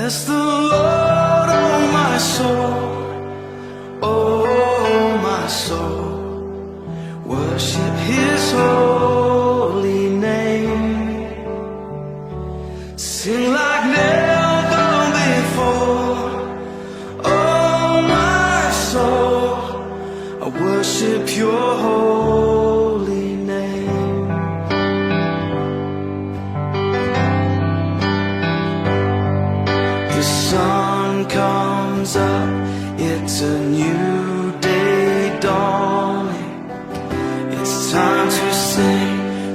Bless the Lord, oh my soul, oh my soul. Worship His holy name. Sing like never before. Oh my soul, I worship Your holy name. The sun comes up, it's a new day dawning. It's time to sing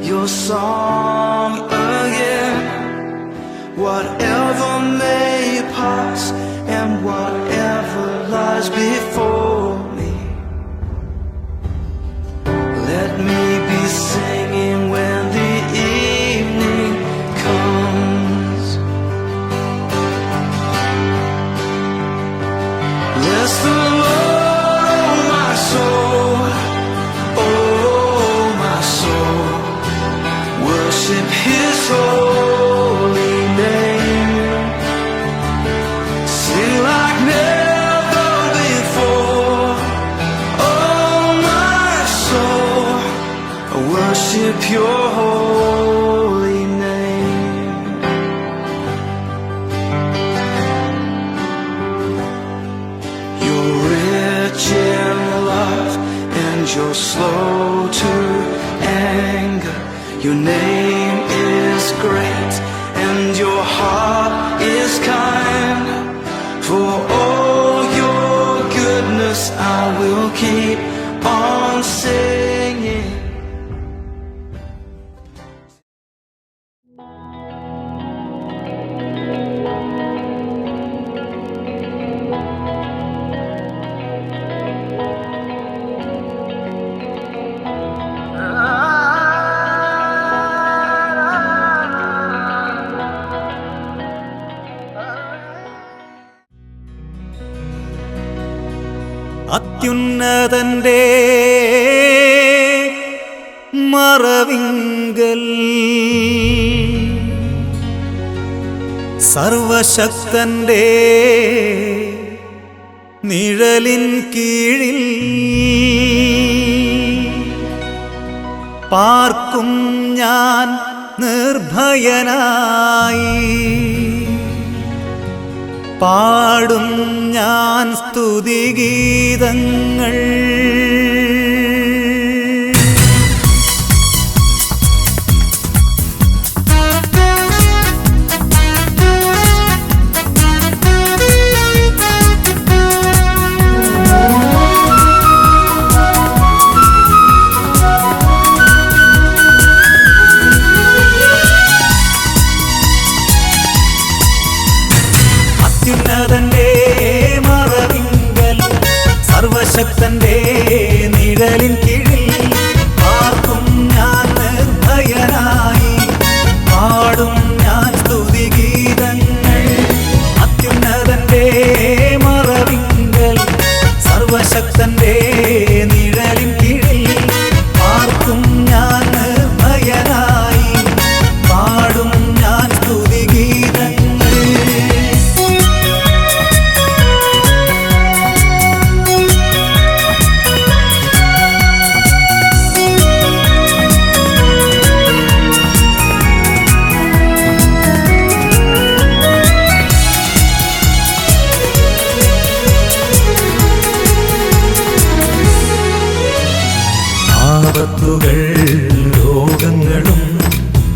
Your song again. Whatever may pass and whatever lies before me, let me be singing when the evening comes. Bless the Lord, oh my soul, oh my soul. Worship His holy name. Sing like never before. Oh my soul, I worship Your holy name. You're rich in love and You're slow to anger. Your name is great and Your heart is kind. For all Your goodness I will keep on singing. അത്യുന്നതന്റെ മറവിങ്കൽ സർവശക്തന്റെ നിഴലിൻ കീഴിൽ പാർക്കും ഞാൻ നിർഭയനായി. പാടും ഞാൻ സ്തുതിഗീതങ്ങൾ. അത്യുന്നതന്റെ മറവിങ്കൽ സർവശക്തന്റെ നിഴലിൻ കീഴിൽ പാർക്കും ഞാൻ നിർഭയനായി. പാടും ഞാൻ സ്തുതിഗീതങ്ങൾ. അത്യുന്നതന്റെ മറവിങ്കൽ സർവശക്തന്റെ നിഴലിൻ കീഴിൽ പാർക്കും ഞാൻ നിർഭയനായി. പാടും ഞാൻ സ്തുതിഗീതങ്ങൾ. ആപത്തുകൾ രോഗങ്ങളും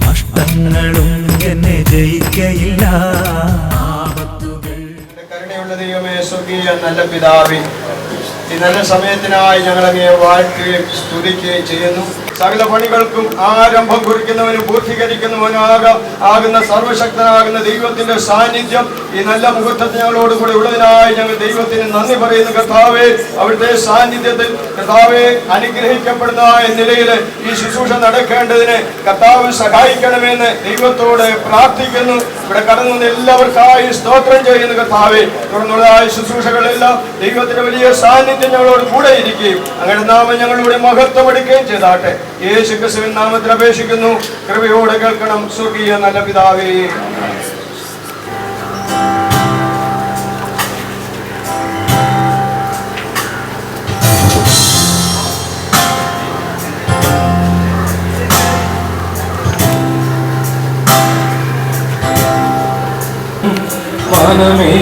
നഷ്ടങ്ങളും എന്നെ ജയിക്കയില്ല. കരുണയുള്ള ദൈവമേ, സ്വർഗീയ നല്ല പിതാവേ, ഈ നല്ല സമയത്തിനായി ഞങ്ങളങ്ങയെ വാഴ്ത്തുകയും സ്തുതിക്കുകയും ചെയ്യുന്നു. സകല പണികൾക്കും ആരംഭം കുറിക്കുന്നവനും പൂർത്തീകരിക്കുന്നവനാകുന്ന സർവശക്തനാകുന്ന ദൈവത്തിന്റെ സാന്നിധ്യം ഈ നല്ല മുഹൂർത്തത്തിൽ ഞങ്ങളോട് കൂടെ ഉള്ളതിനായി ഞങ്ങൾ ദൈവത്തിന് നന്ദി പറയുന്നു. കർത്താവേ, അവിടുത്തെ സാന്നിധ്യത്തിൽ കർത്താവെ അനുഗ്രഹിക്കപ്പെടുന്ന നിലയിൽ ഈ ശുശ്രൂഷ നടക്കേണ്ടതിന് കർത്താവ് സഹായിക്കണമെന്ന് ദൈവത്തോട് പ്രാർത്ഥിക്കുന്നു. ഇവിടെ കടന്നു എല്ലാവർക്കായി സ്തോത്രം ചെയ്യുന്നു. കർത്താവെ, തുടർന്നുള്ളതായ ശുശ്രൂഷകളെല്ലാം ദൈവത്തിന്റെ വലിയ സാന്നിധ്യം ഞങ്ങളോട് കൂടെ ഇരിക്കുകയും അങ്ങനെ നാമം ഞങ്ങളുടെ മഹത്വം എടുക്കുകയും ചെയ്താട്ടെ. യേശു ക്രിസ്തുവിൻ നാമത്തിൽ അപേക്ഷിക്കുന്നു. കൃപയോടെ കേൾക്കണം സ്വർഗീയ നല്ല പിതാവേ. മനമേ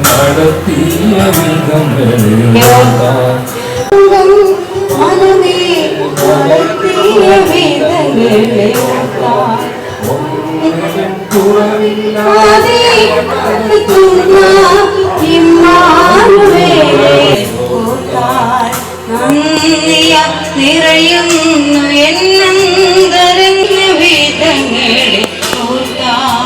നടത്തിയ വിധങ്ങളെ ഓർത്താൽ മനമേ നടത്തിയ വിധങ്ങളെ ഓർത്താൽ കുറവില്ലാതെ നടത്തുന്ന ഇമ്മാനുവേലേ ഓർത്താൽ നന്ദിയ നിറയുന്നു എന്നന്തരംഗ വിധങ്ങളെ ഓർത്താൽ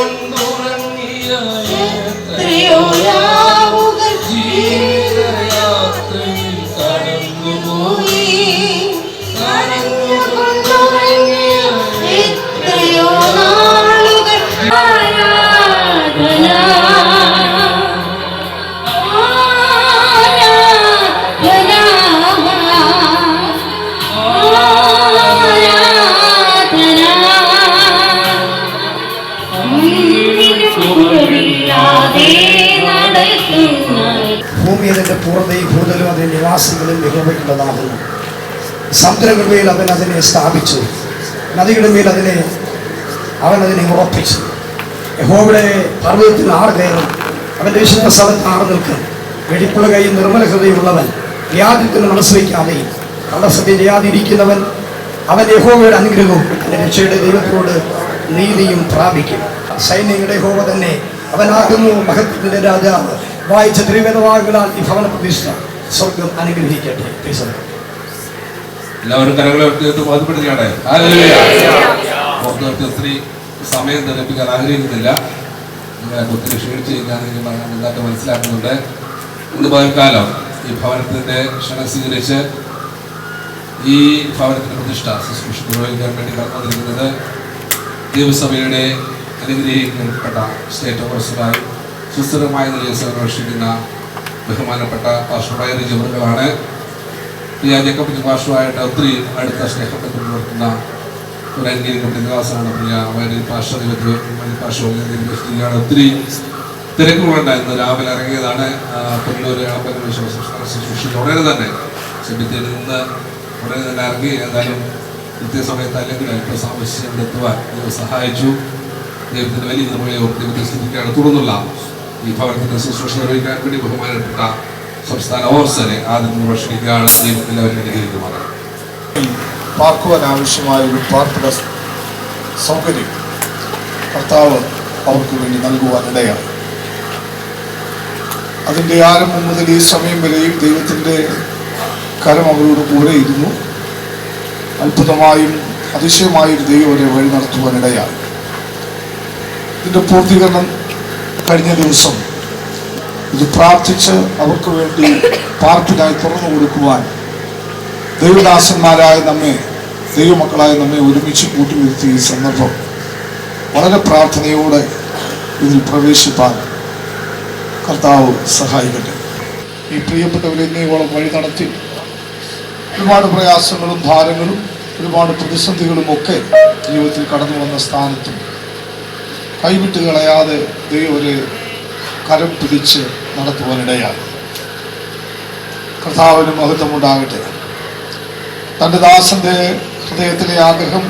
കരഞ്ഞുകൊണ്ടുറങ്ങിയ എത്രയോ രാവുകൾ ജീവിതയാത്രയിൽ കടന്നുപോയി കരഞ്ഞുകൊണ്ടുറങ്ങിയ എത്രയോ നാളുകൾ ആരാധന ഭൂമി അതിൻ്റെ പൂർണ്ണതയും ഭൂതലും അതിൻ്റെ നിവാസികളും യഹോവയ്ക്കുള്ളതാകുന്നു. സമുദ്രങ്ങളുടെ മേൽ അവൻ അതിനെ സ്ഥാപിച്ചു, നദിയുടെ മേൽ അവൻ അതിനെ ഉറപ്പിച്ചു. യഹോവയുടെ പർവ്വതത്തിൽ ആറ് കയറും, അവൻ്റെ വിശുദ്ധ സ്ഥലത്ത് ആറ് നിൽക്കും. വെടിപ്പുള്ള കൈയും നിർമ്മല ഹൃദയമുള്ളവൻ, വ്യാധിത്തിന് മനസ്സ് വയ്ക്കാതെയും കള്ളസത്യം ചെയ്യാതിരിക്കുന്നവൻ അവൻ യഹോവയുടെ അനുഗ്രഹവും എൻ്റെ രക്ഷയുടെ ദൈവത്തോട് നീതിയും പ്രാപിക്കും. സൈന്യങ്ങളുടെ യഹോവ തന്നെ അവനാകുന്നു മഹത്വത്തിൻ്റെ രാജാവ്. വായിച്ച തിരുവേദവാക്കുകളാൽ ഈ ഭവന പ്രതിഷ്ഠ സ്വർഗം അനുഗ്രഹിക്കട്ടെ. എല്ലാവരും കരങ്ങളെ ബോധ്യപ്പെടുകയാണ്. ഒത്തിരി സമയം തെളിപ്പിക്കാൻ ആഗ്രഹിക്കുന്നില്ല. ഒത്തിരി ക്ഷീണിച്ച് നന്നായിട്ട് മനസ്സിലാക്കുന്നുണ്ട്. ഇന്ന് പകൽക്കാലം ഈ ഭവനത്തിൻ്റെ ക്ഷണം സ്വീകരിച്ച് ഈ ഭവനത്തിൻ്റെ പ്രതിഷ്ഠ ശുശ്രൂഷ നിർവഹിക്കാൻ വേണ്ടി കടന്നു വന്നിരിക്കുന്നത് ദൈവസഭയുടെ അനുഗ്രഹിക്കപ്പെട്ട സ്റ്റേറ്റ് ഓഫീസറായി സുസ്ഥിരമായ നിലയിൽ സേവനമനുഷ്ഠിക്കുന്ന ബഹുമാനപ്പെട്ട പാസ്റ്റർ ജബറുകളാണ്. ഈ ജേക്കബ് പാസ്റ്ററുമായിട്ട് ഒത്തിരി അടുത്ത സ്നേഹബന്ധം പുലർത്തുന്ന ഒരു അംഗീകരിക്കപ്പെട്ട നിവാസമാണ് പ്രിയ പാസ്റ്റർ പാസ്റ്റർ. ഒത്തിരി തിരക്കുകളുണ്ടായിരുന്നു. രാവിലെ ഇറങ്ങിയതാണ്. പുല്ലൂർ ശുശ്രൂഷ ഉടനെ തന്നെ സെമിത്തേരിൽ നിന്ന് ഉടനെ തന്നെ ഇറങ്ങി. ഏതായാലും കൃത്യസമയത്ത് അല്ലെങ്കിൽ അല്പ സാമസ്യം ഇവിടെ എത്തുവാൻ ദൈവം സഹായിച്ചു. ദൈവത്തിൻ്റെ വലിയ നമ്മളെയോ ദൈവത്തെ സ്തുതിക്കുകയാണ്. തുടർന്നുള്ള ഈ ഭവനത്തിൻ്റെ ശുശ്രൂഷ നിർവഹിക്കാൻ വേണ്ടി ബഹുമാനപ്പെട്ട സംസ്ഥാന ഓഫീസറെ ആദ്യം പ്രവേശിക്കുകയാണ്. ദൈവത്തിൽ അവരെ അനുഗ്രഹിക്കുമാറാണ്. പാർക്കുവാൻ ആവശ്യമായ ഒരു പാർപ്പിട സൗകര്യം കർത്താവ് അവർക്ക് വേണ്ടി നൽകുവാനിടയാണ്. അതിൻ്റെ ആരംഭം മുതൽ ഈ സമയം വരെയും ദൈവത്തിൻ്റെ കരം അവരോട് കൂടെ ഇരുന്നു. അത്ഭുതമായും അതിശയമായും ദൈവം അവരെ വഴി നടത്തുവാനിടയാണ്. ഇതിൻ്റെ പൂർത്തീകരണം കഴിഞ്ഞ ദിവസം ഇത് പ്രാർത്ഥിച്ച് അവർക്ക് വേണ്ടി പാർപ്പിനായി തുറന്നു കൊടുക്കുവാൻ ദൈവദാസന്മാരായ നമ്മെ, ദൈവമക്കളായ നമ്മെ ഒരുമിച്ച് കൂട്ടിവരുത്തിയ ഈ സന്ദർഭം വളരെ പ്രാർത്ഥനയോടെ ഇതിൽ പ്രവേശിപ്പാൻ കർത്താവ് സഹായിക്കട്ടെ. ഈ പ്രിയപ്പെട്ടവരെ ഇന്നേവോളം വഴി നടത്തി ഒരുപാട് പ്രയാസങ്ങളും ഭാരങ്ങളും ഒരുപാട് പ്രതിസന്ധികളും ഒക്കെ ജീവിതത്തിൽ കടന്നു വന്ന സ്ഥാനത്തും കൈവിട്ട് കളയാതെ ദൈവം ഒരു കരം പിടിച്ച് നടത്തുവാനിടയാണ്. കർത്താവിന് മഹത്വമുണ്ടാകട്ടെ. തൻ്റെ ദാസന്റെ ഹൃദയത്തിലെ ആഗ്രഹം,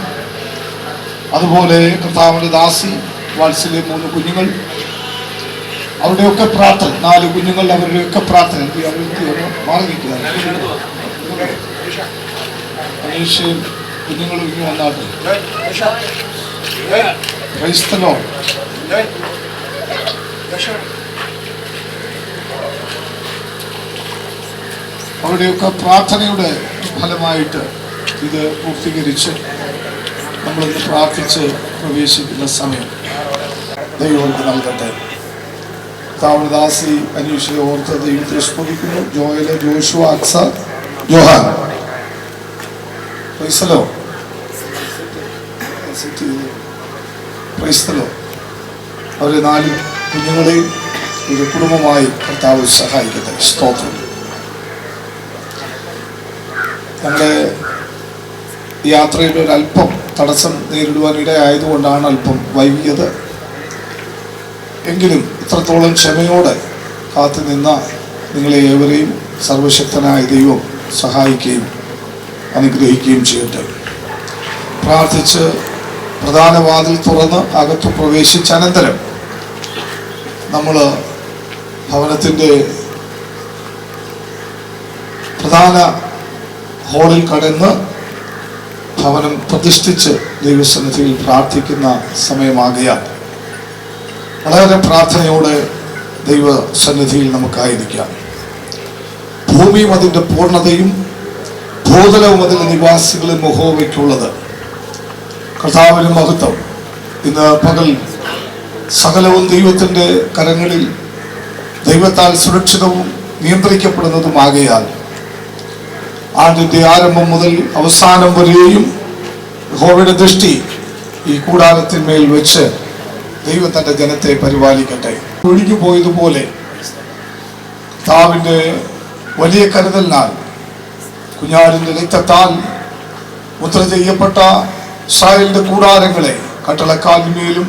അതുപോലെ കർത്താവിൻ്റെ ദാസി വാത്സല്യ 3 കുഞ്ഞുങ്ങൾ, അവരുടെയൊക്കെ പ്രാർത്ഥന, 4 കുഞ്ഞുങ്ങൾ, അവരുടെയൊക്കെ പ്രാർത്ഥന മാറി നിൽക്കുക. അനീഷയും കുഞ്ഞുങ്ങളും ഇങ്ങനെ വന്നാട്ടെ. ക്രൈസ്തലോ അവരുടെയൊക്കെ പ്രാർത്ഥനയുടെ ഫലമായിട്ട് ഇത് പൂർത്തീകരിച്ച് നമ്മളിന്ന് പ്രാർത്ഥിച്ച് പ്രവേശിക്കുന്ന സമയം ദൈവങ്ങൾക്ക് നൽകട്ടെ. താവളദാസി അനീഷയെ ഓർത്ത് ദൈവത്തെ സ്മരിക്കുന്നു. ജോയല്, ജോഷു, അക്സ, ജോഹാൻ, ക്രൈസ്തലോ ക്രൈസ്തലോ അവരെ 4 കുഞ്ഞുങ്ങളെയും ഒരു കുടുംബമായി കർത്താവ് സഹായിക്കട്ടെ. സ്തോത്രം. ഞങ്ങളുടെ യാത്രയുടെ ഒരല്പം തടസ്സം നേരിടുവാൻ ഇടയായതുകൊണ്ടാണ് അല്പം വൈകിയത്. എങ്കിലും ഇത്രത്തോളം ക്ഷമയോടെ കാത്തു നിന്ന നിങ്ങളെ ഏവരെയും സർവശക്തനായ ദൈവം സഹായിക്കുകയും അനുഗ്രഹിക്കുകയും ചെയ്യട്ടെ. പ്രാർത്ഥിച്ച് പ്രധാന വാതിൽ തുറന്ന് അകത്ത് പ്രവേശിച്ച അനന്തരം നമ്മൾ ഭവനത്തിൻ്റെ പ്രധാന ഹാളിൽ കടന്ന് ഭവനം പ്രതിഷ്ഠിച്ച് ദൈവസന്നിധിയിൽ പ്രാർത്ഥിക്കുന്ന സമയമാകയാൽ വളരെ പ്രാർത്ഥനയോടെ ദൈവസന്നിധിയിൽ നമുക്കായിരിക്കാം. ഭൂമിയും അതിൻ്റെ പൂർണ്ണതയും ഭൂതലവും അതിൻ്റെ നിവാസികളും യഹോവയ്ക്കുള്ളത്. കർത്താവിന് മഹത്വം. ഇന്ന് പകൽ സകലവും ദൈവത്തിൻ്റെ കരങ്ങളിൽ ദൈവത്താൽ സുരക്ഷിതവും നിയന്ത്രിക്കപ്പെടുന്നതുമാകയാൽ ആണ്ടിൻ്റെ ആരംഭം മുതൽ അവസാനം വരെയും യഹോവയുടെ ദൃഷ്ടി ഈ കൂടാരത്തിന്മേൽ വെച്ച് ദൈവം തൻ്റെ ജനത്തെ പരിപാലിക്കട്ടെ. ഒഴുകി പോയതുപോലെ കർത്താവിൻ്റെ വലിയ കരുതലിനാൽ കുഞ്ഞാടിൻ്റെ രക്തത്താൽ മുദ്ര ചെയ്യപ്പെട്ട ഇസ്രായേലിന്റെ കൂടാരങ്ങളെ കട്ടളക്കാലിന്മേലും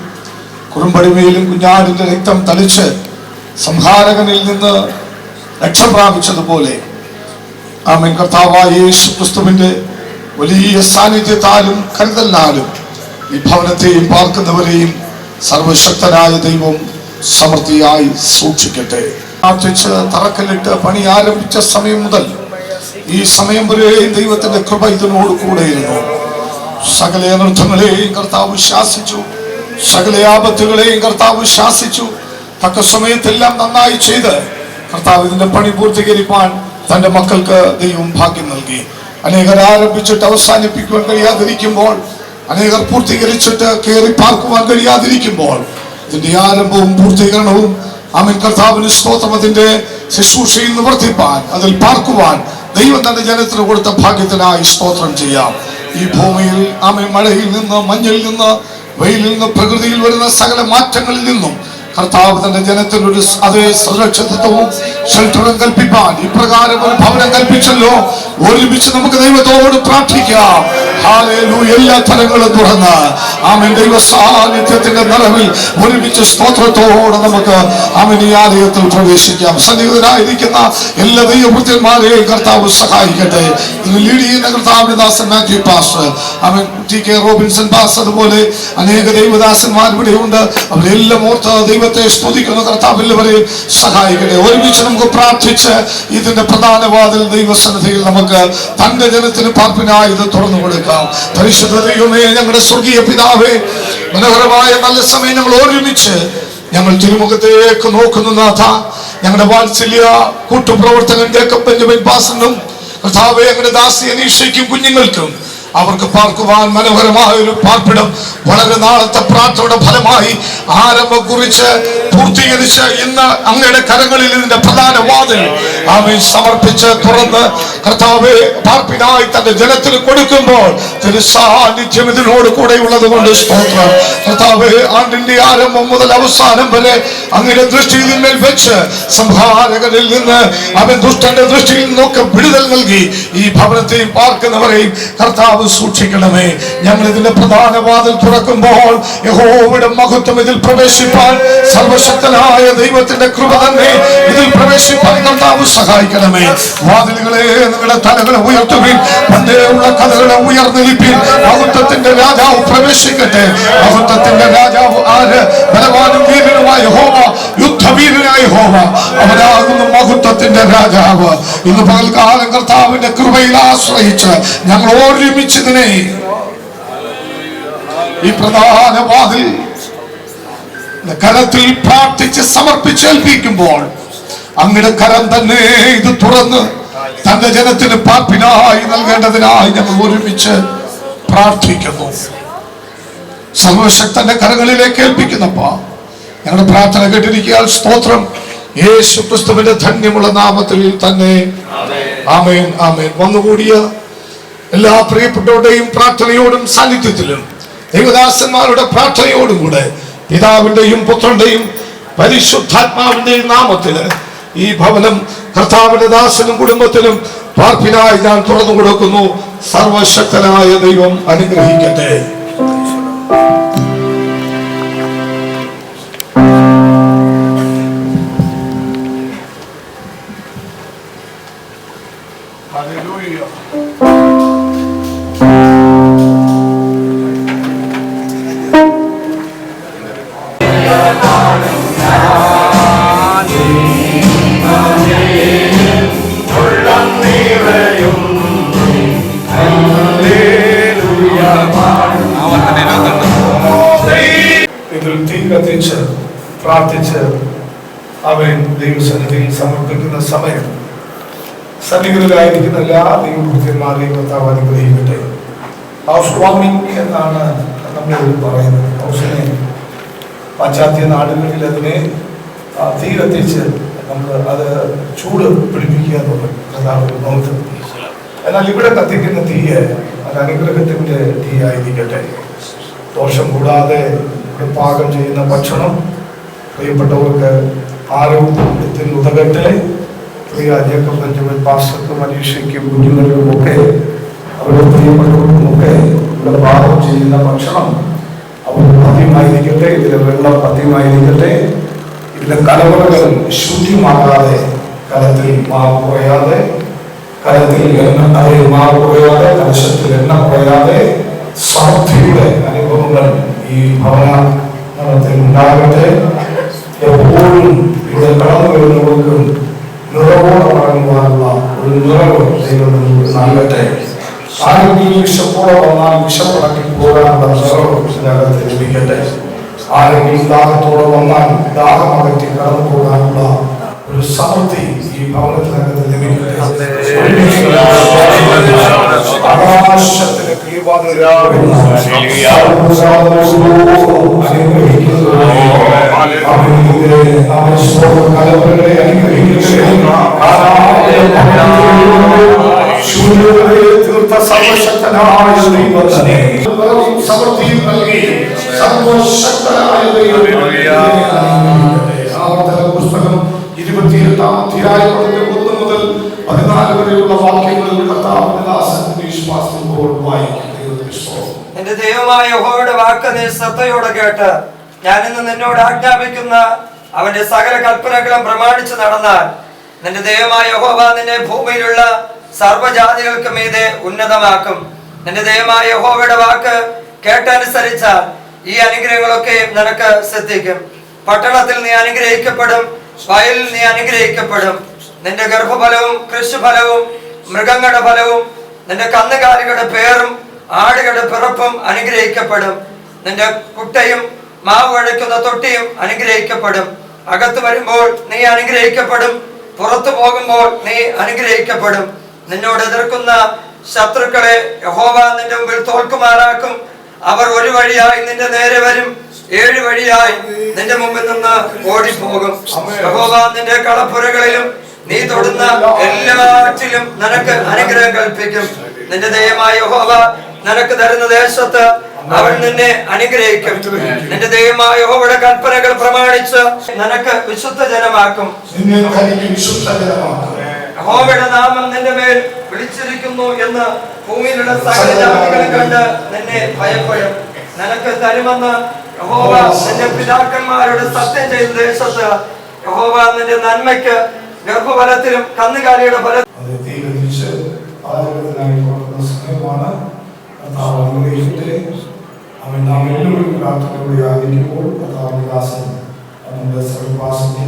കുറുമ്പടിമേലും കുഞ്ഞാടിന്റെ രക്തം തളിച്ച് സംഹാരകനിൽ നിന്ന് രക്ഷ പ്രാപിച്ചതുപോലെ ആമേൻ കർത്താവായ യേശു ക്രിസ്തുവിന്റെ വലിയ സാന്നിധ്യത്താലും കരുതലിനാലും ഈ ഭവനത്തെയും പാർക്കുന്നവരെയും സർവശക്തനായ ദൈവം സമൃദ്ധിയായി സൂക്ഷിക്കട്ടെ. പ്രാർത്ഥിച്ച് തറക്കല്ലിട്ട് പണി ആരംഭിച്ച സമയം മുതൽ ഈ സമയം വരെയും ദൈവത്തിന്റെ കൃപ ഇതിനോട് കൂടെയിരുന്നു. സകല അനർത്ഥങ്ങളെയും കർത്താവ് ശാസിച്ചു, സകല ആപത്തുകളെയും കർത്താവ് ശാസിച്ചു. തക്ക സമയത്തെല്ലാം നന്നായി ചെയ്ത് കർത്താവ് ഇതിന്റെ പണി പൂർത്തീകരിക്കാൻ തന്റെ മക്കൾക്ക് ദൈവം ഭാഗ്യം നൽകി. അനേകർ ആരംഭിച്ചിട്ട് അവസാനിപ്പിക്കുവാൻ കഴിയാതിരിക്കുമ്പോൾ, അനേകർ പൂർത്തീകരിച്ചിട്ട് കയറി പാർക്കുവാൻ കഴിയാതിരിക്കുമ്പോൾ ഇതിന്റെ ആരംഭവും പൂർത്തീകരണവും ആമേൻ കർത്താവിന് സ്തോത്രം. അതിന്റെ ശുശ്രൂഷയിൽ നിവർത്തിപ്പാൻ, അതിൽ പാർക്കുവാൻ ദൈവം തന്റെ ജനത്തിന് കൊടുത്ത ഭാഗ്യത്തിനായി സ്തോത്രം ചെയ്യാം. ഈ ഭൂമിയിൽ ആമേൻ മഴയിൽ നിന്ന്, മഞ്ഞിൽ നിന്ന്, വെയിലിൽ നിന്ന്, പ്രകൃതിയിൽ വരുന്ന സകല മാറ്റങ്ങളിൽ നിന്നും കർത്താവ് തന്റെ ജനത്തിനൊരു അതേ സുരക്ഷിതത്വവും ഷെൽട്ടറും കൽപ്പിപ്പാൻ ഇപ്രകാരം ഒരു ഭവനം കൽപ്പിച്ചല്ലോ. ഒരുമിച്ച് നമുക്ക് ദൈവത്തോട് പ്രാർത്ഥിക്കാം. ഹല്ലേലൂയ. എല്ലാ തലങ്ങളും തുറന്ന് ആമേൻ ദൈവ സാന്നിധ്യത്തിന്റെ നിറവിൽ ഒരുമിച്ച് സ്തോത്രത്തോടെ നമുക്ക് ആമേൻ ഈ ആലയത്തിൽ പ്രവേശിക്കാം. സന്നിഹിതരായിരിക്കുന്ന എല്ലാ ദൈവഭൃത്യന്മാരെയും കർത്താവ് സഹായിക്കട്ടെ. ഇത് ലീഡ് ചെയ്യുന്ന കർത്താവിന്റെ ദാസൻ Mathew pastor, amen T K Robinson pastor, അതുപോലെ അനേക ദൈവദാസന്മാർ ഇവിടെയുണ്ട്. അവരെല്ലാം ഓർത്ത് ദൈവത്തെ സ്തുതിക്കുന്ന കർത്താവ് എല്ലാവരെയും സഹായിക്കട്ടെ. ഒരുമിച്ച് നമുക്ക് പ്രാർത്ഥിച്ച് ഇതിന്റെ പ്രധാന വാതിൽ ദൈവസന്നിധിയിൽ നമുക്ക് തന്റെ ജനത്തിന് പാർപ്പിനായി ഇത് തുറന്നു കൊടുക്കാം. പരിശുദ്ധ ദൈവമേ, ഞങ്ങളുടെ സ്വർഗീയ പിതാവേ, മനോഹരമായ നല്ല സമയം ഞങ്ങൾ ഒരുമിച്ച് ഞങ്ങൾ തിരുമുഖത്തേക്ക് നോക്കുന്നു നാഥ. ഞങ്ങളുടെ വാത്സല്യ കൂട്ടുപ്രവർത്തകൻ ജേക്കബ് ബെഞ്ചമിൻ പാസ്റ്ററിനും കർത്താവേ, ഞങ്ങളുടെ ദാസി അനീഷയ്ക്കും കുഞ്ഞുങ്ങൾക്കും അവർക്ക് പാർക്കുവാൻ മനോഹരമായ ഒരു പാർപ്പിടം വളരെ നാളത്തെ പ്രാർത്ഥനയുടെ ഫലമായി ആരംഭം കുറിച്ച് പൂർത്തീകരിച്ച് ഇന്ന് അങ്ങയുടെ കരങ്ങളിൽ ഇതിന്റെ പ്രധാന വാതിൽ ആമേൻ സമർപ്പിച്ച് തുറന്ന് കർത്താവേ പാർപ്പിനായി തന്റെ ജനത്തിന് കൊടുക്കുമ്പോൾ തിരുസാന്നിധ്യം ഇതിനോട് കൂടെ ഉള്ളത് കൊണ്ട് സ്തോത്രം. കർത്താവേ, ആണ്ടിന്റെ ആരംഭം മുതൽ അവസാനം വരെ അങ്ങയുടെ ദൃഷ്ടിയിൽ മേൽ വെച്ച് സംഹാരകരിൽ നിന്ന് അവൻ ദുഷ്ടന്റെ ദൃഷ്ടിയിൽ നിന്നൊക്കെ വിടുതൽ നൽകി ഈ ഭവനത്തെയും പാർക്കുന്നവരെയും കർത്താവ് സൂക്ഷിക്കണമേ. ഞങ്ങൾ ഇതിന്റെ പ്രധാന വാതിൽ തുറക്കുമ്പോൾ യഹോവയുടെ മഹത്വം ഇതിൽ പ്രവേശിപ്പാൻ സർവശക്തനായ ദൈവത്തിന്റെ കൃപ തന്നെ ഇതിൽ പ്രവേശിപ്പാൻ കർത്താവ് സഹായിക്കണമേ. വാതിലുകളെ നിങ്ങളുടെ തലകളെ ഉയർത്തുവിൻ, പണ്ടേയുള്ള കഥകളെ ഉയർന്നിരിപ്പിൻ. മഹത്വത്തിന്റെ രാജാവ് പ്രവേശിക്കട്ടെ. മഹത്വത്തിന്റെ രാജാവ് ആര്? ബലവാനും വീരനുമായ യഹോവ, യുദ്ധവീരനായ യഹോവ, അവനാകുന്നു മഹത്വത്തിന്റെ രാജാവ്. ഇന്ന് പകൽക്കാലം കർത്താവിന്റെ കൃപയിൽ ആശ്രയിച്ച് ഞങ്ങൾ ഒരുമിച്ച് ഇതിനെ ഈ പ്രധാന വാതിൽ കരത്തിൽ പ്രാർത്ഥിച്ച് സമർപ്പിച്ചേൽപ്പിക്കുമ്പോൾ അങ്ങയുടെ കരം തന്നെ ഇത് തുറന്ന് തന്റെ ജനത്തിന് പാർപ്പിനായി നൽകേണ്ടതിനായി ഞങ്ങൾ ഒരുമിച്ച് പ്രാർത്ഥിക്കുന്നു. സർവശക്തന്റെ കരങ്ങളിലേക്ക് ഏൽപ്പിക്കുന്നപ്പോ ഞങ്ങളുടെ പ്രാർത്ഥന കേട്ടിരിക്കാൻ സ്തോത്രം. യേശു ക്രിസ്തുവിന്റെ ധന്യമുള്ള നാമത്തിൽ തന്നെ ആമേൻ, ആമേൻ. വന്നുകൂടിയ എല്ലാ പ്രിയപ്പെട്ടവരുടെയും പ്രാർത്ഥനയോടും സാന്നിധ്യത്തിലും ദൈവദാസന്മാരുടെ പ്രാർത്ഥനയോടും കൂടെ പിതാവിന്റെയും പുത്രന്റെയും പരിശുദ്ധാത്മാവിന്റെയും നാമത്തില് ഈ ഭവനം കർത്താവിന്റെ ദാസനും കുടുംബത്തിലും പാർപ്പിനായി ഞാൻ തുറന്നു കൊടുക്കുന്നു. സർവശക്തനായ ദൈവം അനുഗ്രഹിക്കട്ടെ. ഹല്ലേലൂയ. പ്രാർത്ഥിച്ച് അവൻ ദൈവസന്നിധിയിൽ സമർപ്പിക്കുന്ന സമയം സന്നിഹിതരായിരിക്കുന്ന എല്ലാ ദൈവഭൃത്യന്മാരെയും കർത്താവ് അനുഗ്രഹിക്കട്ടെ. ഹൗസ് വാമിംഗ് എന്നാണ് നമ്മൾ പറയുന്നത്. ഹൗസിനെ പാശ്ചാത്യ നാടുകളിൽ അതിനെ തീ കത്തിച്ച് നമ്മൾ അത് ചൂട് പിടിപ്പിക്കുക എന്നുള്ളത് കർത്താവ് നോക്കും. എന്നാൽ ഇവിടെ കത്തിക്കുന്ന തീയ് അത് അനുഗ്രഹത്തിന്റെ തീയായിരിക്കട്ടെ. ദോഷം കൂടാതെ പാകം ചെയ്യുന്ന ഭക്ഷണം പ്രിയപ്പെട്ടവർക്ക് ആരോഗ്യത്തിന് ഉതകട്ടെ. പ്രിയ ജേക്കബ് ബെഞ്ചമിൻ പാസ്റ്റർക്കും മനീഷയ്ക്കും കുഞ്ഞുങ്ങൾക്കും ഒക്കെ അവരുടെ പ്രിയപ്പെട്ടവർക്കും ഒക്കെ ഇവിടെ പാകം ചെയ്യുന്ന ഭക്ഷണം അവർ പഥ്യമായിരിക്കട്ടെ. ഇതിലെ വെള്ളം പഥ്യമായിരിക്കട്ടെ. ഇതിലെ കലവറകൾ ശുദ്ധിമാകാതെ, കലത്തിൽ മാവ് കുറയാതെ, കലത്തിൽ മാവ് കുറയാതെ, കലശത്തിൽ എണ്ണ കുറയാതെ സമൃദ്ധിയുടെ അനുഭവങ്ങൾ ഈ ഭവനത്തിൽ ഉണ്ടാകട്ടെ. എപ്പോഴും ഇവിടെ കടന്നു വരുന്നവർക്കും നിറവോടെ മടങ്ങുവാനുള്ള ഒരു നിറവ് ദൈവം നൽകട്ടെ. ആരെങ്കിലും വിശപ്പോടെ വന്നാൽ വിശപ്പടക്കി പോകാനുള്ള നിറവ് ഇതിനകത്ത് ലഭിക്കട്ടെ. ആരെങ്കിലും ദാഹത്തോടെ വന്നാൽ ദാഹം അകറ്റി കടന്നു പോകാനുള്ള ഒരു സമൃദ്ധി ഈ ഭവനത്തിനകത്ത് ലഭിക്കട്ടെ. ആകാശത്തിന് സർവശക്തനായ സമൃദ്ധി നൽകി സർവശക്തനായ പുസ്തകം 28-ാം അധ്യായം 1 മുതൽ 14 വരെയുള്ള വാക്യങ്ങളിൽ കർത്താവിന്റെ ദാസൻ വിശ്വാസത്തോടെ വായിക്കുന്നു. എന്റെ ദൈവമായ യഹോവയുടെ വാക്ക് നീ ശ്രദ്ധയോടെ കേട്ട് ഞാൻ ഇന്ന് നിന്നോട് ആജ്ഞാപിക്കുന്ന അവന്റെ സകല കൽപ്പനകളും പ്രമാണിച്ചു നടന്നാൽ നിന്റെ ദൈവമായ യഹോവ നിന്നെ ഭൂമിയിലുള്ള സർവ്വജാതികൾക്ക് മീതെ ഉന്നതമാക്കും. നിന്റെ ദൈവമായ യഹോവയുടെ വാക്ക് കേട്ടനുസരിച്ചാൽ ഈ അനുഗ്രഹങ്ങളൊക്കെ നിനക്ക് സിദ്ധിക്കും. പട്ടണത്തിൽ നീ അനുഗ്രഹിക്കപ്പെടും, വയലിൽ നീ അനുഗ്രഹിക്കപ്പെടും. നിന്റെ ഗർഭഫലവും കൃഷിഫലവും മൃഗങ്ങളുടെ ഫലവും നിന്റെ കന്നുകാലികളുടെ പേരും ആടുകളുടെ പിറപ്പും അനുഗ്രഹിക്കപ്പെടും. നിന്റെ കുട്ടയും മാവ് വഴയ്ക്കുന്ന തൊട്ടിയും അനുഗ്രഹിക്കപ്പെടും. അകത്ത് വരുമ്പോൾ നീ അനുഗ്രഹിക്കപ്പെടും, പുറത്തു പോകുമ്പോൾ നീ അനുഗ്രഹിക്കപ്പെടും. നിന്നോട് എതിർക്കുന്ന ശത്രുക്കളെ യഹോവ നിന്റെ മുമ്പിൽ തോൽക്കുമാറാക്കും. അവർ ഒരു വഴിയായി നിന്റെ നേരെ വരും, 7 വഴിയായി നിന്റെ മുമ്പിൽ നിന്ന് ഓടിപ്പോകും. യഹോവ നിന്റെ കളപ്പുരകളിലും നീ തൊടുന്ന എല്ലാറ്റിലും നിനക്ക് അനുഗ്രഹം കൽപ്പിക്കും. നിന്റെ ദൈവമായ യഹോവ നിനക്ക് തരുന്ന ദേശത്ത് അവൻ നിന്നെ അനുഗ്രഹിക്കും. നിന്റെ ദൈവമായ യഹോവയുടെ കൽപ്പനകൾ പ്രമാണിച്ച് നിനക്ക് വിശുദ്ധ ജനമാക്കും. യഹോവയുടെ നാമം നിന്റെ മേൽ വിളിച്ചിരിക്കുന്നു എന്ന് ഭൂമിയിലുള്ള സകല ജാതികളും കണ്ട് നിന്നെ ഭയപ്പെടും. നിനക്ക് തരുമെന്ന് യഹോവ നിന്റെ പിതാക്കന്മാരോട് സത്യം ചെയ്ത ദേശത്ത് യഹോവ നിന്റെ നന്മയ്ക്ക് ഗർഭഫലത്തിലും കന്നുകാലിയുടെ ഫലത്തിലും അവൻ നാം എല്ലാവരും പ്രാർത്ഥനയോടെ ആയിരിക്കുമ്പോൾ കർത്താവിദാസൻ നമ്മുടെ സർവ്വവാസത്തെ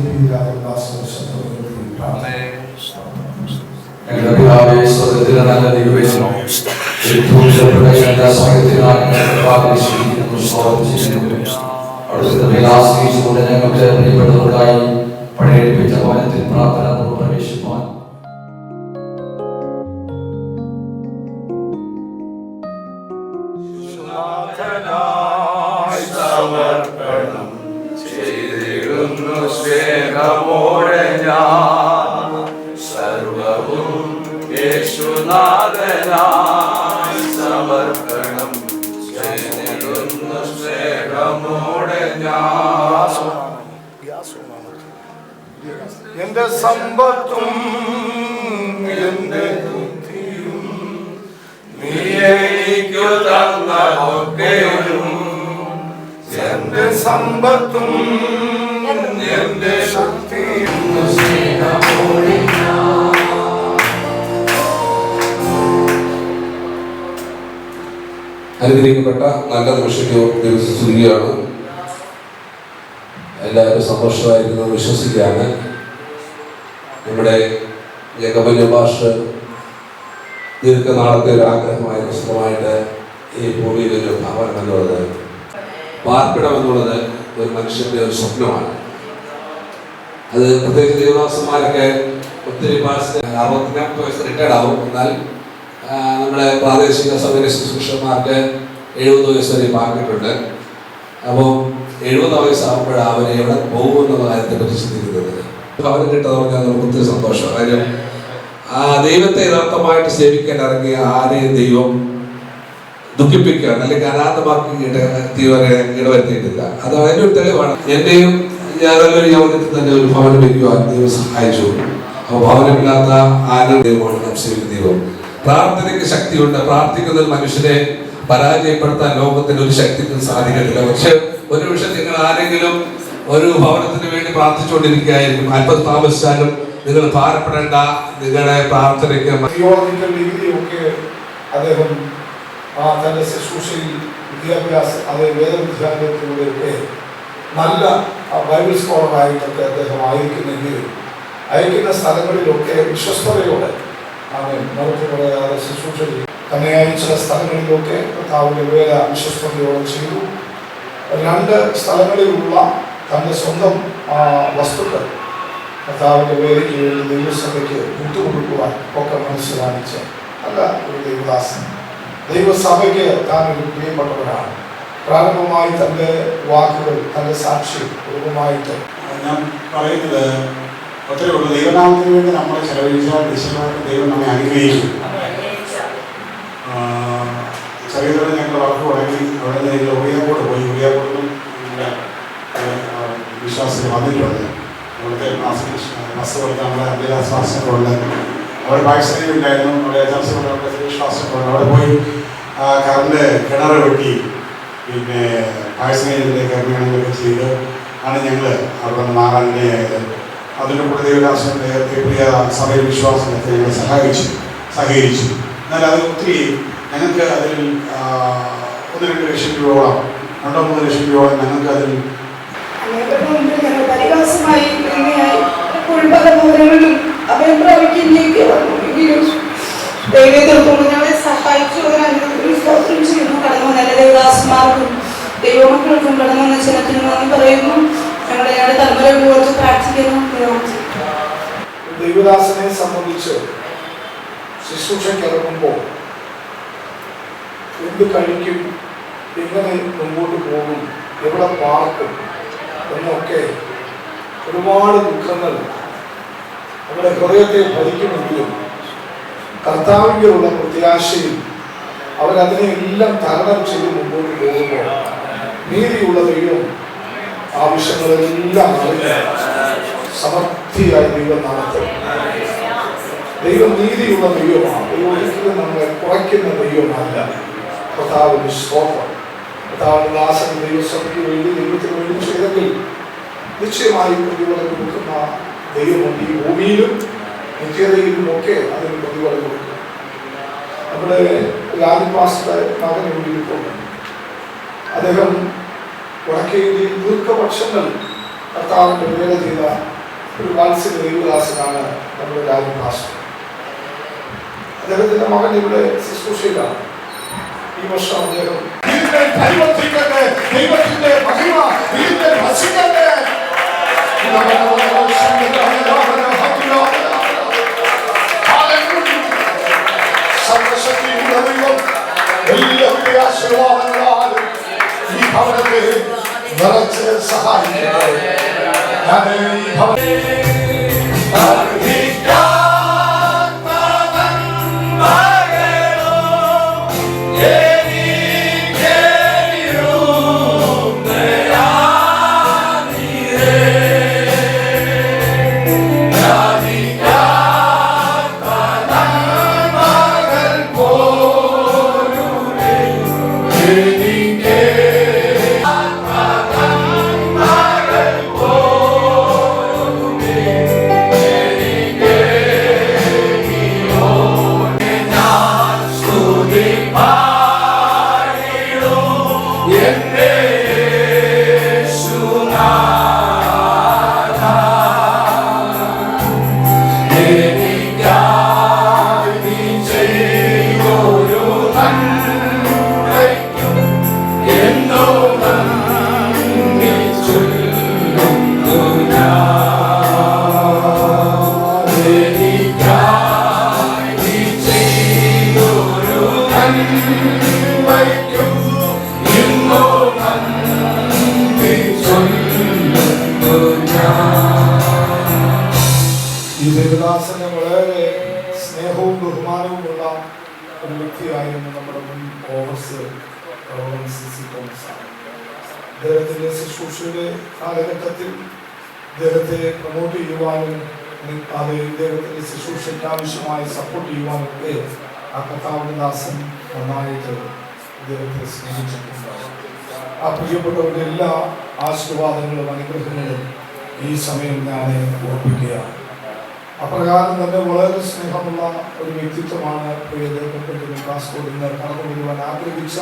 നല്ല ദൈവമേ, ഞങ്ങൾക്ക് പ്രിയപ്പെട്ടവർക്കായി പണിയെടുപ്പിച്ച ഭവനത്തിൽ പ്രാർത്ഥന പ്രവേശിപ്പാൻ സമർപ്പണം ചെയ്തിടുന്നു സ്നേഹമോടെ ഞാൻ സർവവും യേശുനാഥനായി സമർപ്പണം ചെയ്തിടുന്നു സ്നേഹമോടെ ഞാൻ. എന്റെ സമ്പത്തും എന്റെ ബുദ്ധിയും നീ എനിക്കു തന്നതൊക്കെയും എന്റെ സമ്പത്തും എന്റെ ശക്തിയും അനുഗ്രഹിക്കപ്പെട്ട നല്ല നിമിഷയ്ക്ക് ദിവസം സ്തുതിക്കുകയാണ്. എല്ലാവരും സന്തോഷമായിരിക്കുന്നത് വിശ്വസിക്കുകയാണ്. നമ്മുടെ ജേക്കബ് ഭാഷ ദീർഘനാളത്തെ ഒരു ആഗ്രഹമായ പുസ്തകമായിട്ട് ഈ ഭൂമിയിലൊരു ഭവനം എന്നുള്ളത്, പാർപ്പിടം എന്നുള്ളത് ഒരു മനുഷ്യൻ്റെ ഒരു സ്വപ്നമാണ്. അത് പ്രത്യേകിച്ച് ദേവദാസന്മാരൊക്കെ ഒത്തിരി 60 വയസ്സ് റിട്ടയർഡ് ആവും. എന്നാൽ നമ്മുടെ പ്രാദേശിക സൗകര്യ ശുശ്രൂഷന്മാർക്ക് 70 വയസ്സ് വരെ പാർക്കിട്ടുണ്ട്. അപ്പോൾ 70 വയസ്സാകുമ്പോഴാണ് അവർ എവിടെ പോകുമെന്നുള്ള കാര്യത്തെ പറ്റി ചിന്തിക്കുന്നത്. ഭവനം കിട്ടുന്നത് പറഞ്ഞാൽ നമുക്ക് ഒത്തിരി സന്തോഷം. കാര്യം ദൈവത്തെ യഥാർത്ഥമായിട്ട് സേവിക്കാൻ ഇറങ്ങിയ ആരെയും ദൈവം ദുഃഖിപ്പിക്കാൻ അല്ലെങ്കിൽ അനാഥമാക്കി ഇടവരുത്തിയിട്ടില്ല. അത് അതിൻ്റെ ഒരു തെളിവാണ്. എന്നെയും ഞാനൊരു യൗവനത്തിൽ തന്നെ ഒരു ഭവനം വയ്ക്കുവാൻ ദൈവം സഹായിച്ചു. അപ്പോൾ ഭവനമില്ലാത്ത ആനന്ദമാണ് നാം സേവിക്കുന്ന ദൈവം. പ്രാർത്ഥനയ്ക്ക് ശക്തിയുണ്ട്. പ്രാർത്ഥിക്കുന്ന മനുഷ്യനെ പരാജയപ്പെടുത്താൻ ലോകത്തിന് ഒരു ശക്തിക്കും സാധിക്കത്തില്ല. പക്ഷെ ഒരു നിമിഷം നിങ്ങൾ ആരെങ്കിലും ഒരു ഭവനത്തിന് വേണ്ടി പ്രാർത്ഥിച്ചുകൊണ്ടിരിക്കുകയായിരിക്കും. അല്പം താമസിച്ചാലും നിങ്ങൾ ഭാരപ്പെടേണ്ട. നിങ്ങളുടെ പ്രാർത്ഥനയ്ക്ക് അദ്ദേഹം തന്റെ ശുശ്രൂഷയിൽ വിദ്യാഭ്യാസം വേദവിദ്യാലയത്തിലൂടെയൊക്കെ നല്ല ബൈബിൾ സ്കോളറായിട്ടൊക്കെ അദ്ദേഹം ആയിരിക്കുന്നെങ്കിലും അയക്കുന്ന സ്ഥലങ്ങളിലൊക്കെ വിശ്വസ്തതയോടെ മറുപടി പറയാതെ ശുശ്രൂഷ ചെയ്തു. തന്നെ അയച്ച സ്ഥലങ്ങളിലൊക്കെ കർത്താവിന്റെ വേല വിശ്വസ്തതയോടെ ചെയ്തു. 2 സ്ഥലങ്ങളിലുള്ള തൻ്റെ സ്വന്തം വസ്തുക്കൾ കർത്താവിന്റെ വേലയ്ക്ക് വേണ്ടി ദൈവസഭയ്ക്ക് വിട്ടുകൊടുക്കുവാൻ ഒക്കെ മനസ്സിലാണിച്ച നല്ല ഒരു ദൈവദാസൻ. ദൈവസഭയ്ക്ക് താൻ ഒരു പ്രിയപ്പെട്ടവരാണ്. പ്രാരംഭമായി തൻ്റെ വാക്കുകൾ, തൻ്റെ സാക്ഷി പൂർണ്ണമായിട്ട് ഞാൻ പറയുന്നത് ഒത്തിരി ഉള്ളൂ. ദൈവനാമത്തിന് വേണ്ടി നമ്മൾ ചെലവഴിച്ചാൽ നിശ്ചയമായിട്ട് ദൈവം നമ്മെ അനുഗ്രഹിക്കും. ചെറിയതോടെ ഞങ്ങൾ വർക്ക് തുടങ്ങി. അവിടെ നിന്ന് ഞങ്ങൾ ഉറിയാക്കോട് പോയി. ഉറിയാക്കോട്ടും വിശ്വാസത്തിൽ വന്നിട്ടുണ്ട്. അവിടുത്തെ ബസ് കൊടുത്ത് നമ്മുടെ അന്ത്യദാസ്വാസങ്ങളുണ്ട്. അവിടെ വാക്സിനേഷൻ ഉണ്ടായിരുന്നു. അവിടെ വിശ്വാസങ്ങളുണ്ട്. അവിടെ പോയി കറണ്ട് കിണർ വെട്ടി പിന്നെ വാക്സിനേഷൻ്റെ ക്രമീകരണങ്ങളൊക്കെ ചെയ്ത് ആണ് ഞങ്ങൾ അവിടെ നിന്ന് മാറാനിടയായത്. അതിൻ്റെ കൂടെ ദേവദാസൻ്റെ പ്രിയ സഭയിൽ വിശ്വാസത്തെ ഞങ്ങൾ സഹകരിച്ചു. എന്നാൽ അത് ഒത്തിരി ഞങ്ങൾക്ക് അതിൽ 1-2 ലക്ഷം രൂപയോളം 2-3 ലക്ഷം രൂപയോളം ഞങ്ങൾക്ക് അതിൽ ഞങ്ങൾ പരിഹാസമായി എപ്പോഴും പല ഭവനങ്ങളിലും അഭയം പ്രാപിക്കുന്നേക്ക് വന്നെങ്കിലും ദൈവത്തോട് ഞങ്ങളെ സഹായിച്ചു. സ്തോത്രം ചെയ്യുന്നു. കടന്നു വന്ന എല്ലാ ദേവദാസന്മാർക്കും ദൈവമക്കൾക്കും കടന്നു വന്ന ജനത്തിന് നന്ദി പറയുന്നു. ഞങ്ങളുടെ തലമുറ ഓർത്ത് പ്രാർത്ഥിക്കുന്നു. ദൈവദാസനെ സംബന്ധിച്ച് ശുശ്രൂഷയ്ക്ക് ഇറങ്ങുമ്പോൾ എന്ത് കഴിക്കും, എങ്ങനെ മുമ്പോട്ട് പോകും, എവിടെ പാർക്കും എന്നൊക്കെ ഒരുപാട് ദുഃഖങ്ങൾ നമ്മുടെ ഹൃദയത്തെ ഭരിക്കുമെങ്കിലും കർത്താവിലുള്ള പ്രത്യാശയിൽ അവരതിനെ എല്ലാം തരണം ചെയ്ത് മുമ്പോട്ട് പോകുമ്പോൾ നീതിയുള്ള ദൈവം ആവശ്യങ്ങളെല്ലാം സമൃദ്ധിയായി ദൈവം നടത്തും. ദൈവം നീതിയുള്ള ദൈവമാണ്. ദൈവം ഒരിക്കലും നമ്മളെ കുറയ്ക്കുന്ന ദൈവമല്ല. കർത്താവിന്റെ സ്തോത്രം. കർത്താവിന്റെ ദാസൻ ദൈവസഭയ്ക്ക് വേണ്ടി ദൈവത്തിന് വേണ്ടി ചെയ്തെങ്കിൽ നിശ്ചയമായി പ്രതിഫലം കൊടുക്കുന്ന ദൈവമുണ്ട്. ഈ ഭൂമിയിലും നിത്യതയിലും ഒക്കെ അതിന് പ്രതിഫലം കൊടുക്കും. നമ്മുടെ രാജപാസ്റ്റർ മകൻ വേണ്ടിയിട്ടുണ്ട്. അദ്ദേഹം വടക്കേ ഇന്ത്യയിൽ ദീർഘവർഷങ്ങൾ കർത്താവിന്റെ വേല ചെയ്ത ഒരു വാത്സല്യ ദൈവദാസനാണ് നമ്മുടെ രാജപാസ്റ്റർ. അദ്ദേഹത്തിന്റെ മകൻ ഇവിടെ ശുശ്രൂഷയിലാണ്. ഈ വർഷം അദ്ദേഹം ദൈവത്തിന്റെ മഹിമ സർവശക്തിയുള്ള ദൈവം എല്ലാവരുടെ ആശീർവാദങ്ങളാലും ഈ ഭവനത്തെ നിറച്ച് സഹായിക്കട്ടെ. ഞാൻ ഈ ഭവനത്തെ ഈ ദേവദാസന് വളരെ സ്നേഹവും ബഹുമാനവുമുള്ള ഒരു വ്യക്തിയായിരുന്നു നമ്മുടെ മുൻ ഓവർസിയർ സി തോമസ് ആണ്. അദ്ദേഹത്തിൻ്റെ ശുശ്രൂഷയുടെ കാലഘട്ടത്തിൽ ഇദ്ദേഹത്തെ പ്രൊമോട്ട് ചെയ്യുവാനും അത് ഇദ്ദേഹത്തിൻ്റെ ശുശ്രൂഷയ്ക്ക് ആവശ്യമായി സപ്പോർട്ട് ചെയ്യുവാനും ഒക്കെ ആ കർത്താവിന്റെ ദാസൻ നന്നായിട്ട് ഇദ്ദേഹത്തെ സ്നേഹിച്ചിട്ടുണ്ട്. ആ പ്രിയപ്പെട്ടവരുടെ എല്ലാ ആശീർവാദങ്ങളും അനുഗ്രഹങ്ങളും ഈ സമയം ഞാൻ ഓർപ്പിക്കുകയാണ്. അപ്രകാരം തന്നെ വളരെ സ്നേഹമുള്ള ഒരു വ്യക്തിത്വമാണ് കാസർഗോഡ് ഇന്ന് കടന്നു വരുവാൻ ആഗ്രഹിച്ച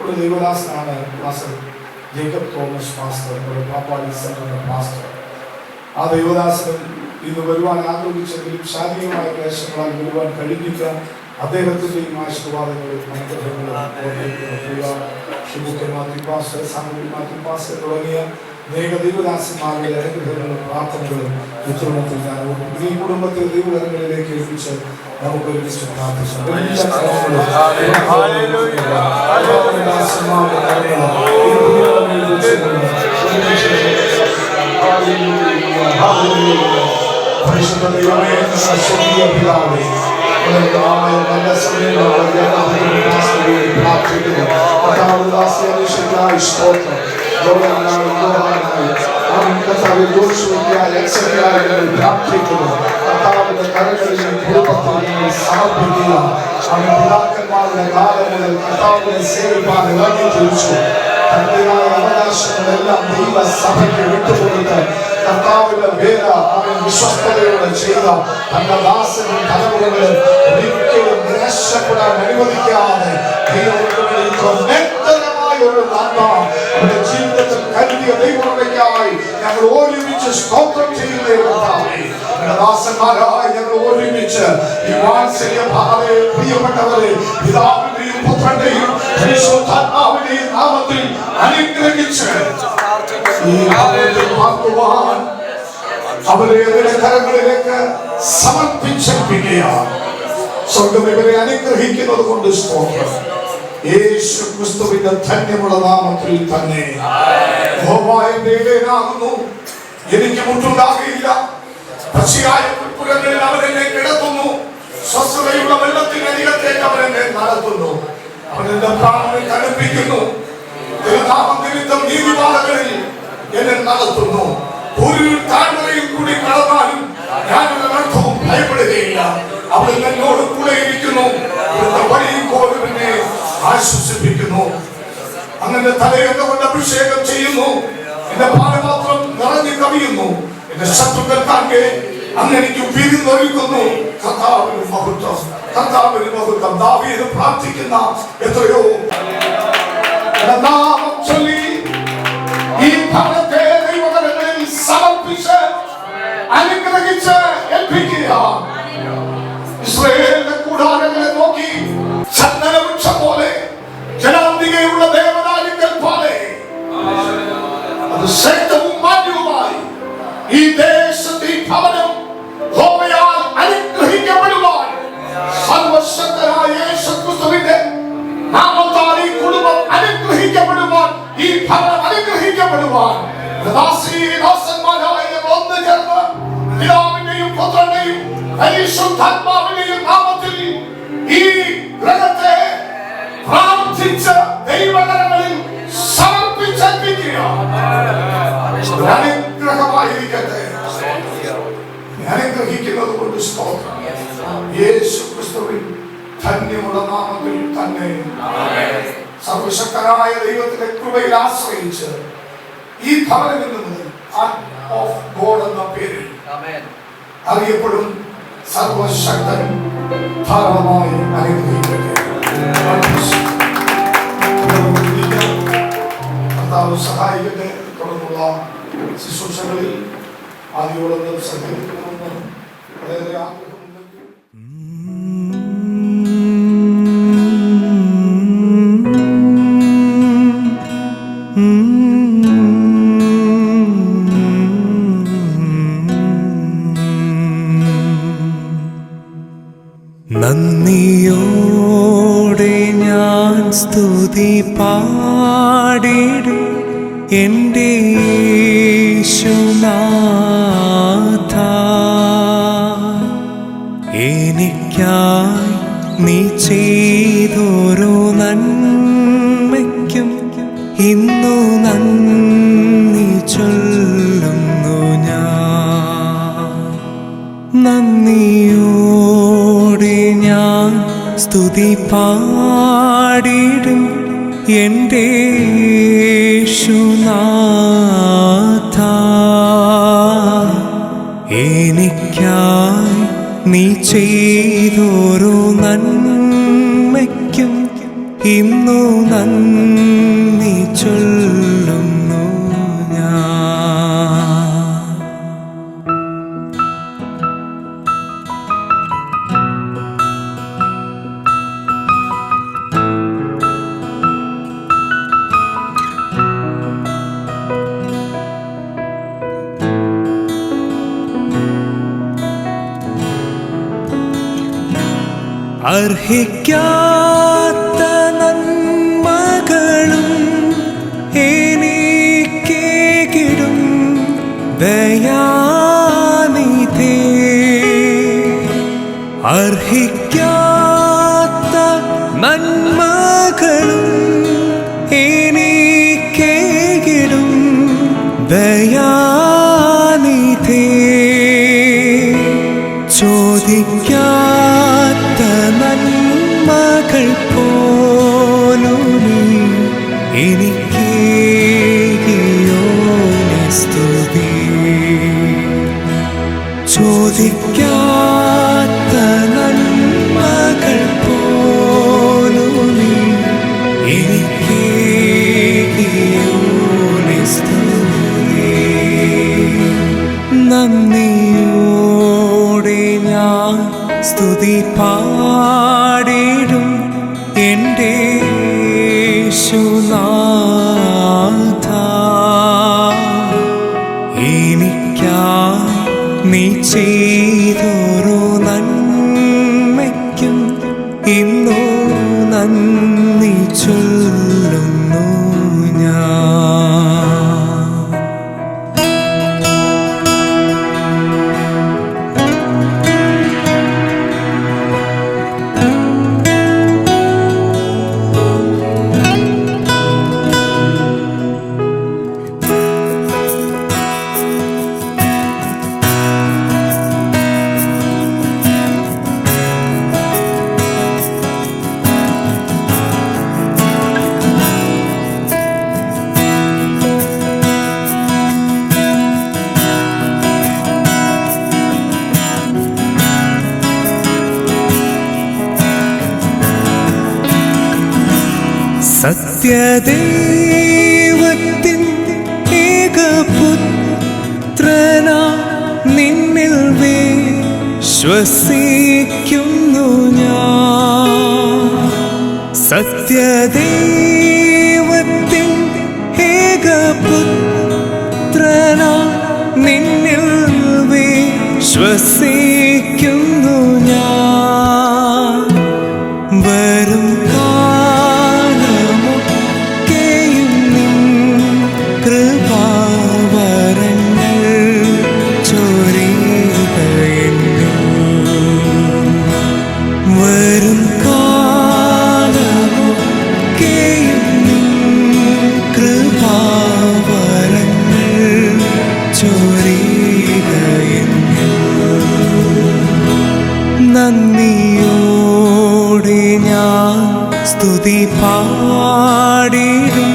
ഒരു ദൈവദാസനാണ് മാസ്റ്റർ ജേക്കബ് തോമസ് മാസ്റ്റർ, ഒരു പാപ്പാടി സെന്ററിന്റെ മാസ്റ്റർ. ആ ദൈവദാസനും ഇന്ന് വരുവാൻ ആഗ്രഹിച്ചെങ്കിലും ശാരീരികമായ ക്ലേശങ്ങളാൽ വരുവാൻ കഴിഞ്ഞില്ല. അദ്ദേഹത്തിൻ്റെയും ആശീർവാദങ്ങളും അനുഗ്രഹങ്ങളും തുടങ്ങിയ അനേക ദൈവദാസന്മാരുടെ അനുഗ്രഹങ്ങളും പ്രാർത്ഥനകളും ഉത്തരവത്തിൽ ഞാൻ ഈ കുടുംബത്തെ ദൈവകരങ്ങളിലേക്ക് ഏൽപ്പിച്ച് നമുക്ക് ഒരുമിച്ച് പ്രാർത്ഥിക്കാം. പരിശുദ്ധ ദൈവമേ, സ്വർഗീയ പിതാവേ, നല്ല സമയങ്ങൾ പ്രാർത്ഥിക്കുന്നു. സ്തോത്രം പ്രാർത്ഥിക്കുന്നു. കർത്താവിന്റെ കരങ്ങളിൽ കുടുംബത്തിൽ സമർപ്പിക്കുക. അവൻ പിതാക്കന്മാരുടെ കാലം മുതൽ കർത്താവിനെ സേവിപ്പാൻ ഇറങ്ങി തിരിച്ചു. തന്റേതായ അവകാശങ്ങളെല്ലാം ദൈവസഭയ്ക്ക് വിട്ടുകൊടുത്ത് കർത്താവിന്റെ വേല അവൻ വിശ്വസ്തയോടെ ചെയ്ത തന്റെ ദാസനും തലമുറകളെ ഒരിക്കലും നിരാശപ്പെടാൻ അനുവദിക്കാതെ ഒരു നന്മ അവരുടെ ജീവിതത്തിൽ കരുതിയ ദൈവമയ്ക്കായി ഞങ്ങൾ ഒരുമിച്ച് സ്തോത്രം ചെയ്യുന്നേ. ദാസന്മാരായി ഞങ്ങൾ ഒരുമിച്ച് ഈ വാത്സല്യ ഭാവയെ പ്രിയപ്പെട്ടവരെ പിതാവിന്റെയും പുത്രന്റെയും പരിശുദ്ധാത്മാവിന്റെയും നാമത്തിൽ അനുഗ്രഹിച്ച് ഈ പാർക്കുവാൻ അവരെ കരങ്ങളിലേക്ക് സമർപ്പിച്ചിരിക്കുകയാണ്. സ്വർഗം ഇവരെ അനുഗ്രഹിക്കുന്നത് കൊണ്ട് സ്തോത്രം. യേശു ക്രിസ്തുവിന്റെ ധന്യമുള്ള നാമത്തിൽ തന്നെ എനിക്ക് മുട്ടുണ്ടാകുകയില്ല. പച്ചയായ പുൽപ്പുരങ്ങളിൽ അവരെന്നെ കിടത്തുന്നു. സ്വസ്ഥതയുള്ള വെള്ളത്തിന്റെ അരികത്തേക്ക് അവരെന്നെ നടത്തുന്നു. അവരെന്റെ പ്രാണനെ തണുപ്പിക്കുന്നു. നിമിത്തം നീതിപാതകളിൽ എന്നെ നടത്തുന്നു. ഒരു താഴ്വരയിൽ കൂടി കടന്നാലും ഞാൻ ഒരർത്ഥവും ഭയപ്പെടുകയില്ല. അവൾ എന്നോട് കൂടെ ഇരിക്കുന്നു. എന്നെ ആശ്വസിപ്പിക്കുന്നു. അങ്ങനെ തലയെന്നുകൊണ്ട് അഭിഷേകം ചെയ്യുന്നു. എന്റെ പാനപാത്രം നിറഞ്ഞു കവിയുന്നു. എന്റെ ശത്രുക്കൾ കാൺകെ അങ്ങ് എനിക്ക് പിരിഞ്ഞൊരുക്കുന്നു. കർത്താവിന് മഹത്വം, കർത്താവിന് മഹത്വം. ദാവീദ് പ്രാർത്ഥിക്കുന്ന എത്രയോ നാമം ചൊല്ലി ഈ ഭവനത്തെ ദൈവകരങ്ങളിൽ സമർപ്പിച്ച് അനുഗ്രഹിച്ച് ഏൽപ്പിക്കുക. ഇസ്രായേലിന്റെ കൂടാരങ്ങളെ നോക്കി ചന്ദനവൃക്ഷം പോലെ ജനാന്തികയുള്ള ദേവദാരുക്കൾ പോലെ അത് ശക്തവും മാന്യവുമായി ഈ ദേശത്തെ ഈ ഭവനം യഹോവയാൽ അനുഗ്രഹിക്കപ്പെടുവാൻ സർവശക്തനായ യേശുക്രിസ്തുവിന്റെ നാമത്താൽ ഈ കുടുംബം അനുഗ്രഹിക്കപ്പെടുവാൻ, ഈ ഭവനം അനുഗ്രഹിക്കപ്പെടുവാൻ ദാസന്മാരായ ഒന്ന് ചേർന്ന് പിതാവിന്റെയും പുത്രന്റെയും പരിശുദ്ധാത്മാവിന്റെയും നാമത്തിൽ ഈ ഗ്രഹത്തെ പ്രാർത്ഥിച്ച ദൈവകരങ്ങളിൽ സമർപ്പിച്ചേൽപ്പിക്കുക. അനുഗ്രഹമായിരിക്കട്ടെ. അനുഗ്രഹിക്കുന്നത് കൊണ്ട് സ്തോത്രം. യേശു ക്രിസ്തുവിൻ ധന്യമുള്ള നാമത്തിൽ തന്നെ സർവശക്തനായ ദൈവത്തിന്റെ കൃപയിൽ ആശ്രയിച്ച് ഈ ഭവനത്തിൽ നിന്ന് ഓഫ് ഗോഡ് എന്ന പേരിൽ അറിയപ്പെടും സർവശക്തൻ ധാരാളമായി അനുഗ്രഹിക്കട്ടെ. കർത്താവ് സഹായിക്കട്ടെ. തുടർന്നുള്ള ശുശ്രൂഷകളിൽ ആദ്യോളം സഹകരിക്കണമെന്ന് വളരെ ആഗ്രഹമുണ്ടെങ്കിൽ നന്ദിയോടെ ഞാൻ സ്തുതി പാടിടും എൻ്റെ യേശുനാഥ. എനിക്കായി നീ ചെയ്തോരോ നന്മയ്ക്കും ഇന്നു നന്ദി ചൊല്ലുന്നു ഞാൻ. നന്ദിയോടെ ഞാൻ സ്തുതി പാടിടും എൻ്റെ യേശുനാഥ. എനിക്കായി നീ ചെയ്തോരോ നന്മയ്ക്കും ഇന്നു നന്ദി ചൊല്ലുന്നു ഞാൻ. അർഹിക്കാത്ത നന്മകളും എനിക്കേകിടും ദയാനിധേ. അർഹിക്കാത്ത നന്മകളും എനിക്കേകിടും ദയാനിധേ. ചോദിക്കാത്ത നന്മകൾ പോലും നീ എനിക്കേകിയോ സ്തുതി. ചോദിക്കാത്ത നന്മകൾ പോലും നീ എനിക്കേകിയോ സ്തുതി. നന്ദിയോടെ ഞാൻ സ്തുതി പാടിടും എൻ്റെ യേശുനാഥ. എനിക്കായി നീ ചെയ്തോരോ നന്മയ്ക്കും ഇന്നു നന്ദി ചൊല്ലുന്നു ഞാൻ. സത്യദൈവത്തിൻ ഏകപുത്രനാ നിന്നിൽ വിശ്വസിക്കുന്നു ഞാൻ. സത്യദൈവത്തിൻ ഏകപുത്രനാ നിന്നിൽ വിശ്വസിക്കുന്നു ഞാൻ. വരും കാലമൊക്കെയും നിൻ കൃപാവരങ്ങൾ ചൊരിയുക എന്നിൽ. വരും കാലമൊക്കെയും നിൻ കൃപാവരങ്ങൾ ചൊരിയുക എന്നിൽ. നന്ദിയോടെ ഞാൻ സ്തുതി പാടിടും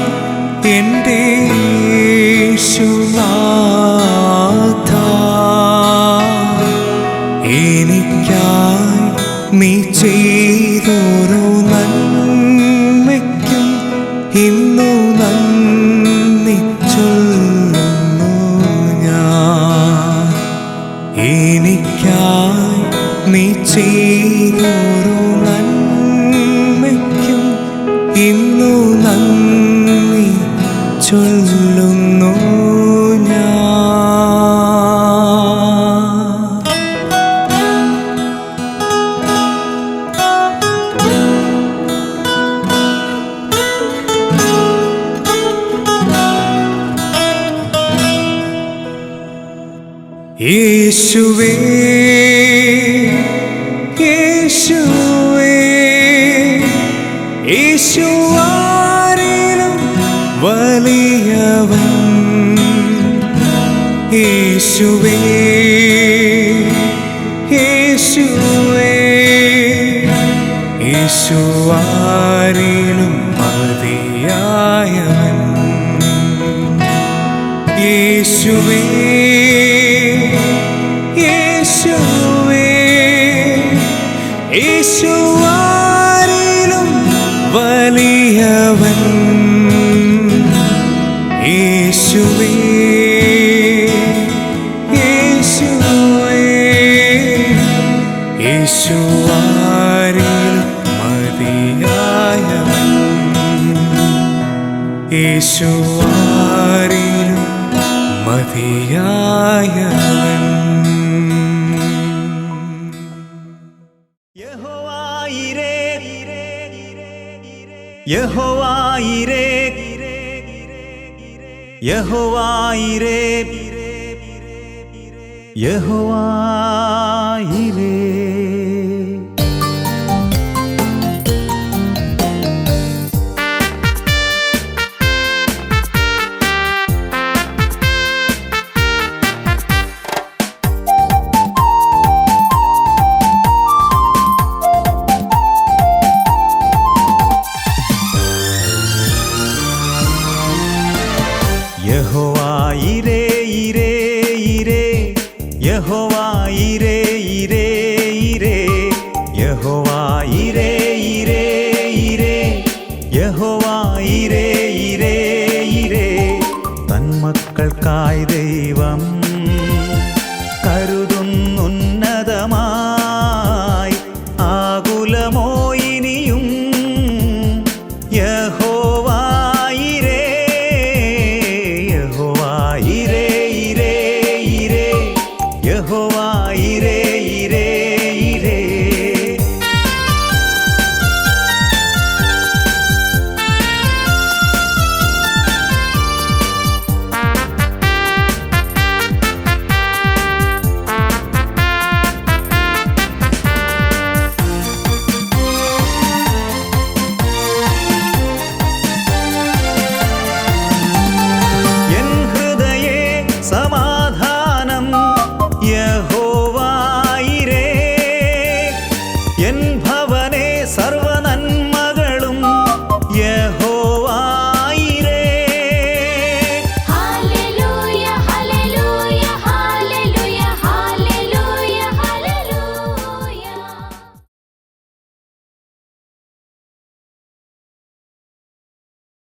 എൻ്റെ യേശുനാഥ. എനിക്കായി നീ ചെയ്തോരോ നന്മയ്ക്കും ഇന്നു നന്ദി ചൊല്ലുന്നു ഞാൻ. എനിക്കായി നീ ചെയ്തോരോ നന്മയ്ക്കും ഇന്നു നന്ദി ചൊല്ലുന്നു ഞാൻ. യേശുവേ യേശുവേ യേശു ആരിലും വലിയവൻ യേശുവേ യേശുവേ യേശു ആരിലും മതിയായവൻ യേശുവേ യേശുവേ യേശു ആരിലും വലിയവൻ യേശുവേ യേശുവേ യേശു ആരിലും മതിയായവൻ യേശു ആരിലും മതിയായവൻ യഹോവായിരേ യഹോവായിരേ യഹോവായിരേ യഹോവായിരേ യഹോവായിരേ ഇരേ ഇരേ യഹോവായിരേ ഇരേ ഇരേ യഹോവായിരേ ഇരേ ഇരേ യഹോവായിരേ ഇരേ ഇരേ തന്മക്കൾക്കായി ദൈവം കരുതുന്നുന്നതമായി ആകുലമോ ഇനിയും യഹോവായിരേ യഹോവായിരേ ഇരേ ഇരേ യഹോവാ